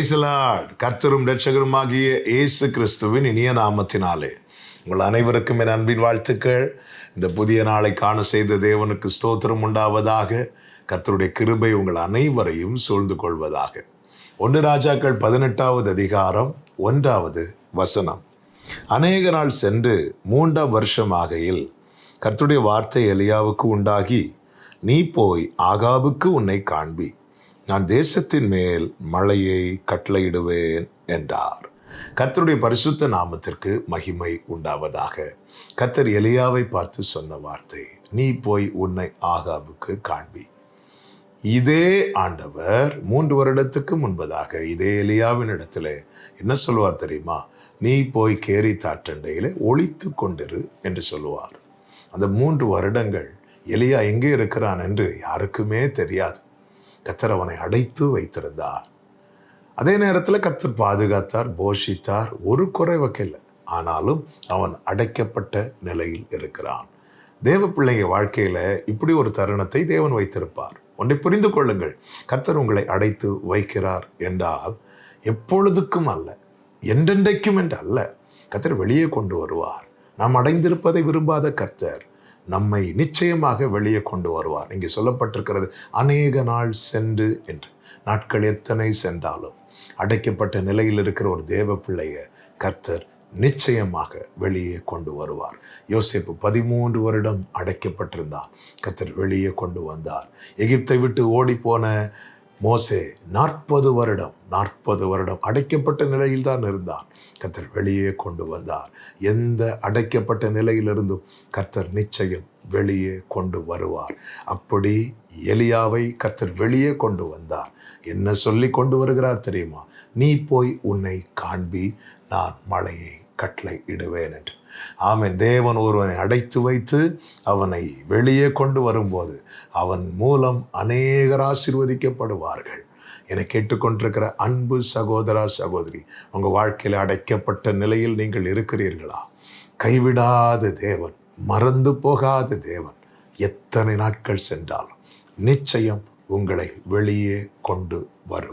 கர்த்தரும் இரட்சகருமாகிய இயேசு கிறிஸ்துவின் இனிய நாமத்தினாலே உங்கள் அனைவருக்கும் என் அன்பின் வாழ்த்துக்கள். இந்த புதிய நாளை காண செய்த தேவனுக்கு ஸ்தோத்திரம் உண்டாவதாக. கர்த்தருடைய கிருபை உங்கள் அனைவரையும் சூழ்ந்து கொள்வதாக. 1 ராஜாக்கள் 18வது அதிகாரம் 1வது வசனம். அநேக நாள் சென்று 3ஆம் வருஷம் ஆகையில் கர்த்தருடைய வார்த்தை எலியாவுக்கு உண்டாகி, நீ போய் ஆகாபுக்கு உன்னை காண்பி, நான் தேசத்தின் மேல் மழையை கட்டளையிடுவேன் என்றார். கர்த்தருடைய பரிசுத்த நாமத்திற்கு மகிமை உண்டாவதாக. கர்த்தர் எலியாவை பார்த்து சொன்ன வார்த்தை, நீ போய் உன்னை ஆகாபுக்கு காண்பி. இதே ஆண்டவர் 3 வருடத்துக்கு முன்பதாக இதே எலியாவின் இடத்துல என்ன சொல்லுவார் தெரியுமா? நீ போய் கேரி தாற்றண்டையில ஒளித்து கொண்டிரு என்று சொல்லுவார். அந்த 3 வருடங்கள் எலியா எங்கே இருக்கிறான் என்று யாருக்குமே தெரியாது. கர்த்தர் அவனை அடைத்து வைத்திருந்தார். அதே நேரத்தில் கர்த்தர் பாதுகாத்தார், போஷித்தார், ஒரு குறை வைக்கல. ஆனாலும் அவன் அடைக்கப்பட்ட நிலையில் இருக்கிறான். தேவ பிள்ளைங்க வாழ்க்கையில இப்படி ஒரு தருணத்தை தேவன் வைத்திருப்பார். ஒன்றை புரிந்து கொள்ளுங்கள், கர்த்தர் உங்களை அடைத்து வைக்கிறார் என்றால் எப்பொழுதுக்கும் அல்ல, என்றென்றைக்கும் என்று அல்ல. கர்த்தர் வெளியே கொண்டு வருவார். நாம் அடைந்திருப்பதை விரும்பாத கர்த்தர் நம்மை நிச்சயமாக வெளியே கொண்டு வருவார். இங்கே சொல்லப்பட்டிருக்கிறது, அநேக நாள் சென்று என்று. நாட்கள் எத்தனை சென்றாலும் அடைக்கப்பட்ட நிலையில் இருக்கிற ஒரு தேவ பிள்ளைய கர்த்தர் நிச்சயமாக வெளியே கொண்டு வருவார். யோசேப்பு 13 வருடம் அடைக்கப்பட்டிருந்தார். கர்த்தர் வெளியே கொண்டு வந்தார். எகிப்தை விட்டு ஓடி போன மோசே 40 வருடம் அடைக்கப்பட்ட நிலையில் தான் இருந்தார். கர்த்தர் வெளியே கொண்டு வந்தார். எந்த அடைக்கப்பட்ட நிலையிலிருந்தும் கர்த்தர் நிச்சயம் வெளியே கொண்டு வருவார். அப்படி எலியாவை கர்த்தர் வெளியே கொண்டு வந்தார். என்ன சொல்லி கொண்டு வருகிறார் தெரியுமா? நீ போய் உன்னை காண்பி, நான் மழையை கட்டளை இடுவேன் என்று. ஆமென். தேவன் ஒருவனை அடைத்து வைத்து அவனை வெளியே கொண்டு வரும்போது அவன் மூலம் அநேகர் ஆசீர்வதிக்கப்படுவார்கள். என்னை கேட்டுக்கொண்டிருக்கிற அன்பு சகோதரா, சகோதரி, உங்க வாழ்க்கையில் அடைக்கப்பட்ட நிலையில் நீங்கள் இருக்கிறீர்களா? கைவிடாத தேவன், மறந்து போகாத தேவன், எத்தனை நாட்கள் சென்றாலும் நிச்சயம் உங்களை வெளியே கொண்டு வருவார்.